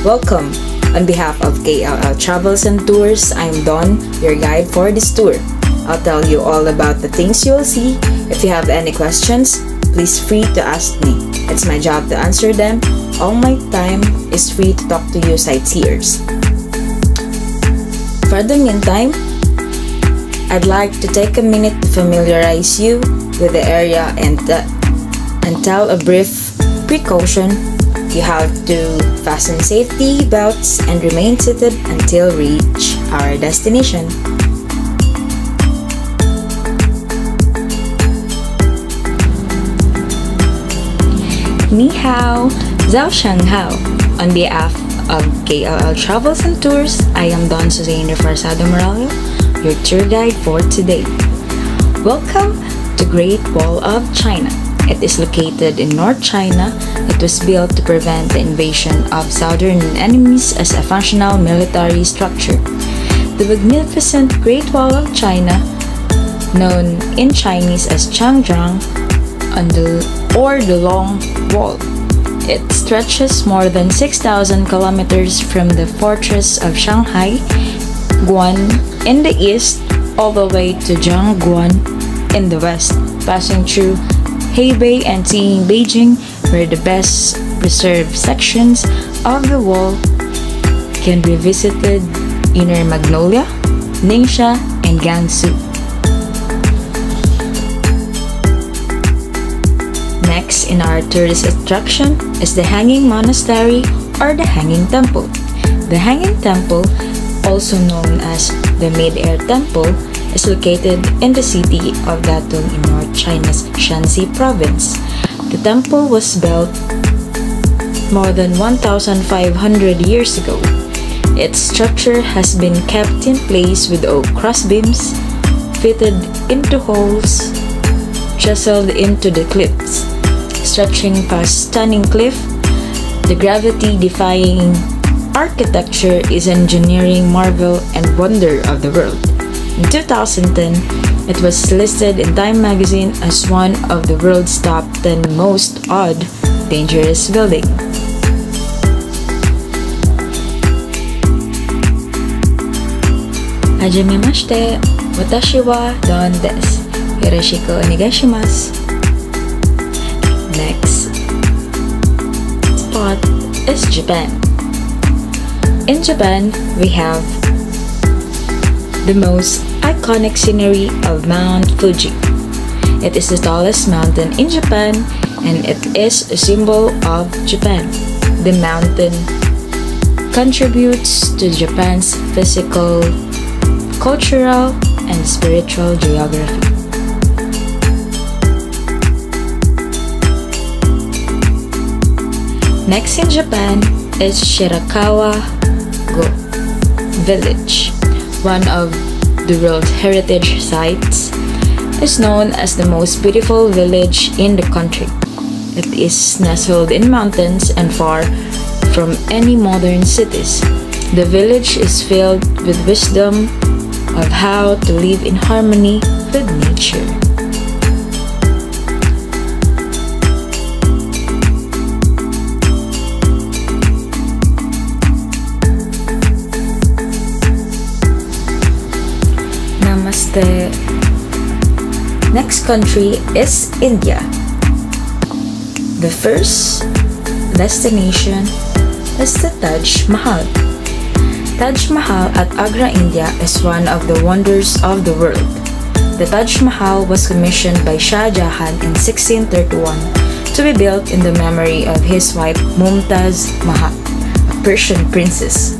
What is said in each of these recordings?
Welcome! On behalf of KLL Travels and Tours, I'm Don, your guide for this tour. I'll tell you all about the things you will see. If you have any questions, please free to ask me. It's my job to answer them. All my time is free to talk to you sightseers. For the meantime, I'd like to take a minute to familiarize you with the area and tell a brief precaution. You have to fasten safety belts and remain seated until we reach our destination. Ni hao, Zhao Shang Hao. On behalf of KLL Travels and Tours, I am Don Suzanne Farsado Morales, your tour guide for today. Welcome to Great Wall of China. It is located in North China. It was built to prevent the invasion of southern enemies as a functional military structure. The magnificent Great Wall of China, known in Chinese as Changjiang or the Long Wall. It stretches more than 6,000 kilometers from the fortress of Shanghai, Guan in the east, all the way to Jiangguan in the west, passing through Hebei and seeing Beijing, where the best preserved sections of the wall can be visited: Inner Magnolia, Ningxia, and Gansu. Next in our tourist attraction is the Hanging Monastery or the Hanging Temple. The Hanging Temple, also known as the Mid-Air Temple, is located in the city of Datong in North China's Shanxi province. The temple was built more than 1,500 years ago. Its structure has been kept in place with oak crossbeams fitted into holes chiseled into the cliffs. Stretching past stunning cliff, the gravity-defying architecture is an engineering marvel and wonder of the world. In 2010, it was listed in Time magazine as one of the world's top 10 most odd, dangerous buildings. Hajimemashite, watashi wa Don desu. Yoroshiku onegaishimasu. Next spot is Japan. In Japan, we have the most iconic scenery of Mount Fuji. It is the tallest mountain in Japan and it is a symbol of Japan. The mountain contributes to Japan's physical, cultural, and spiritual geography. Next in Japan is Shirakawa-go Village. One of the World Heritage Sites, is known as the most beautiful village in the country. It is nestled in mountains and far from any modern cities. The village is filled with wisdom of how to live in harmony with nature. The next country is India. The first destination is the Taj Mahal. Taj Mahal at Agra, India is one of the wonders of the world. The Taj Mahal was commissioned by Shah Jahan in 1631 to be built in the memory of his wife Mumtaz Mahal, a Persian princess,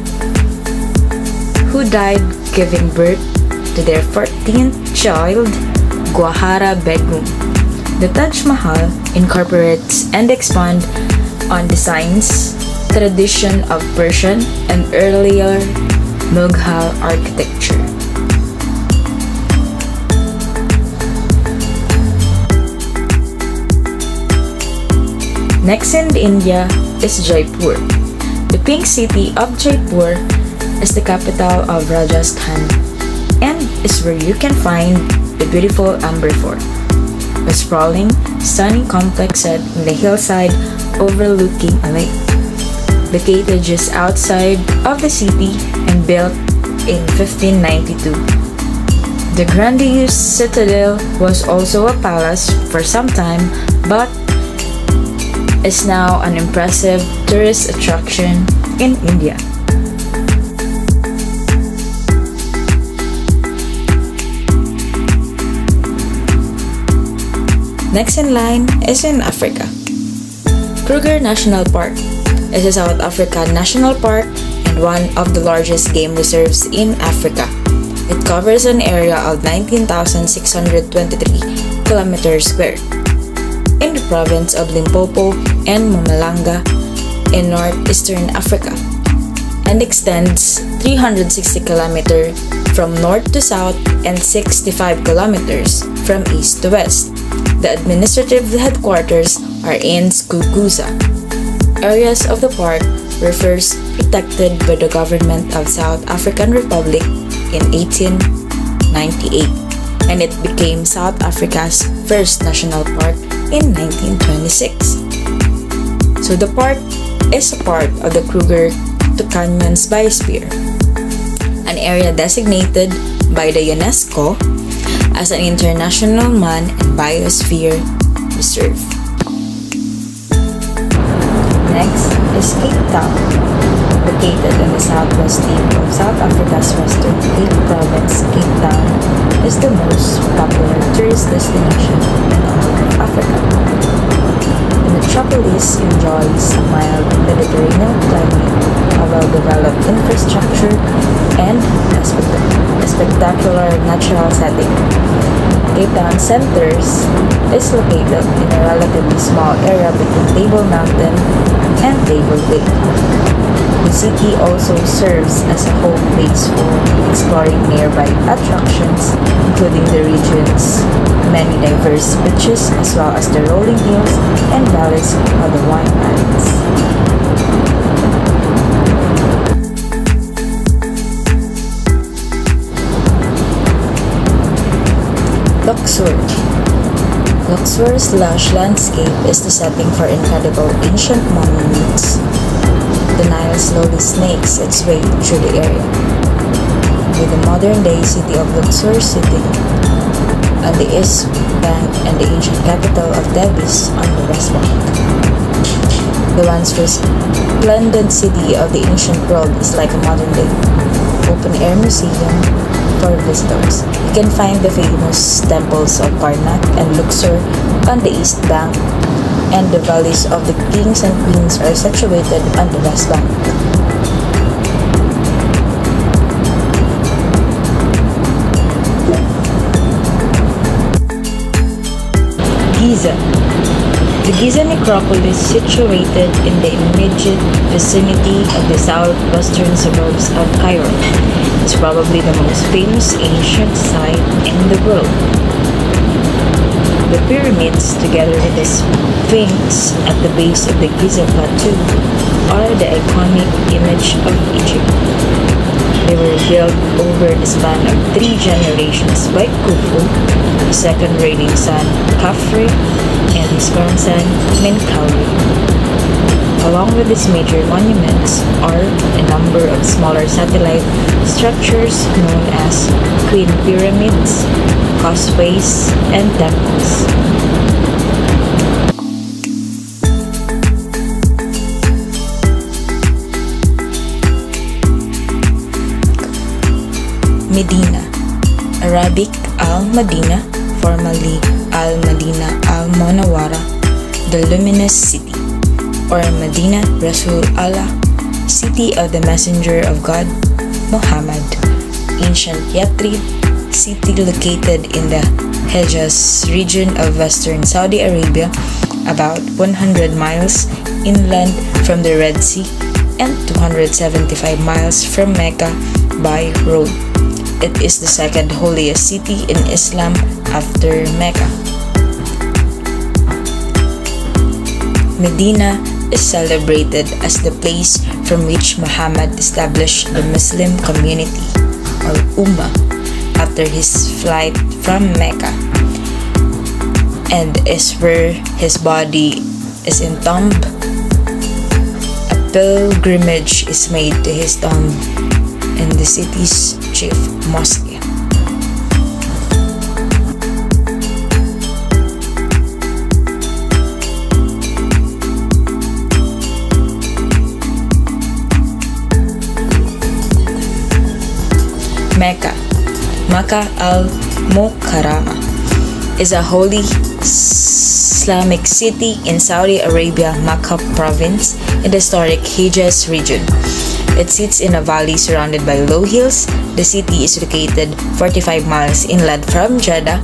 who died giving birth to their 14th child, Guahara Begum. The Taj Mahal incorporates and expands on designs, tradition of Persian and earlier Mughal architecture. Next in India is Jaipur. The pink city of Jaipur is the capital of Rajasthan and is where you can find the beautiful Amber Fort, a sprawling, stunning complex set in the hillside overlooking a lake. located just outside of the city and built in 1592. The grandiose citadel was also a palace for some time, but is now an impressive tourist attraction in India. Next in line is in Africa. Kruger National Park is a South African national park and one of the largest game reserves in Africa. It covers an area of 19,623 kilometers square in the province of Limpopo and Mpumalanga in northeastern Africa and extends 360 kilometers from north to south and 65 kilometers from east to west. The administrative headquarters are in Skukuza. Areas of the park were first protected by the government of South African Republic in 1898, and it became South Africa's first national park in 1926. So the park is a part of the Kruger-Tukanyan's Biosphere, an area designated by the UNESCO as an International Man and Biosphere Reserve. Next is Cape Town. Located in the southwest tip of South Africa's Western Cape Province, Cape Town is the most popular tourist destination in all of Africa. The metropolis enjoys a mild Mediterranean climate, a well-developed infrastructure, and a spectacular natural setting. Cape Town Centers is located in a relatively small area between Table Mountain and Table Lake. The city also serves as a home base for exploring nearby attractions, including the region's many diverse beaches as well as the rolling hills and valleys of the Wine Islands. Luxor. Luxor's lush landscape is the setting for incredible ancient monuments. The Nile slowly snakes its way through the area, with the modern-day city of Luxor sitting on the east bank and the ancient capital of Thebes on the west bank. The once resplendent city of the ancient world is like a modern-day open-air museum for visitors. You can find the famous temples of Karnak and Luxor on the east bank, and the valleys of the kings and queens are situated on the west bank. Giza. The Giza necropolis, situated in the immediate vicinity of the southwestern suburbs of Cairo, is probably the most famous ancient site in the world. The pyramids, together with the Sphinx at the base of the Giza Plateau, are the iconic image of Egypt. They were built over the span of 3 generations by Khufu, the second reigning son Khafre, and his grandson Menkaure. Along with these major monuments are a number of smaller satellite structures known as Queen Pyramids, causeways, and temples. Medina, Arabic Al-Madina, formerly Al-Madina Al-Munawwara, the luminous city, or Medina Rasul Allah, city of the messenger of God, Muhammad, ancient Yathrib, city located in the Hejaz region of western Saudi Arabia, about 100 miles inland from the Red Sea and 275 miles from Mecca by road. It is the second holiest city in Islam after Mecca. Medina is celebrated as the place from which Muhammad established the Muslim community, or Ummah, after his flight from Mecca, and is where his body is entombed. A pilgrimage is made to his tomb in the city's chief mosque. Mecca. Makkah al-Mukarramah is a holy Islamic city in Saudi Arabia, Makkah province, in the historic Hijaz region. It sits in a valley surrounded by low hills. The city is located 45 miles inland from Jeddah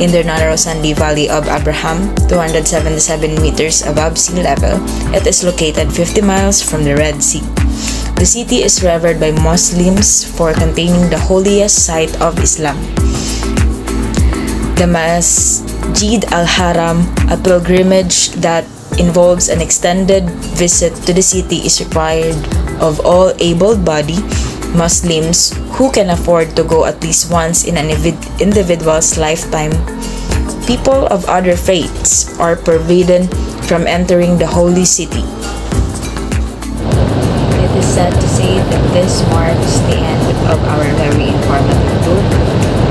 in the narrow sandy valley of Abraham, 277 meters above sea level. It is located 50 miles from the Red Sea. The city is revered by Muslims for containing the holiest site of Islam, the Masjid al-Haram. A pilgrimage that involves an extended visit to the city is required of all able-bodied Muslims who can afford to go at least once in an individual's lifetime. People of other faiths are forbidden from entering the holy city. It is sad to say that this marks the end of our very informative tour.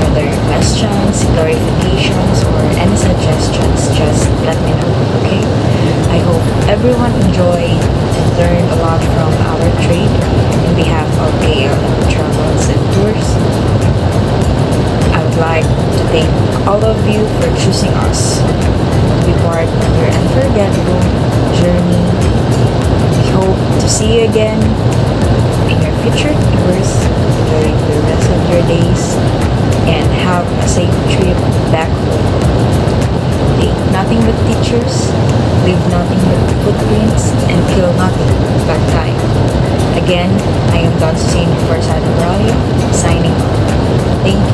Are there questions, clarifications, or any suggestions? Just let me know, okay? I hope everyone enjoyed and learned a lot from our trade. On behalf of KL Travels and Tours, I would like to thank all of you for choosing us to be part of your unforgettable journey. We hope to see you again in your future tours during the rest of your days, and have a safe trip back home. Take nothing but pictures, leave nothing but footprints, and kill nothing but time. Again, I am Don Susane for Sada Moralia, signing off. Thank you.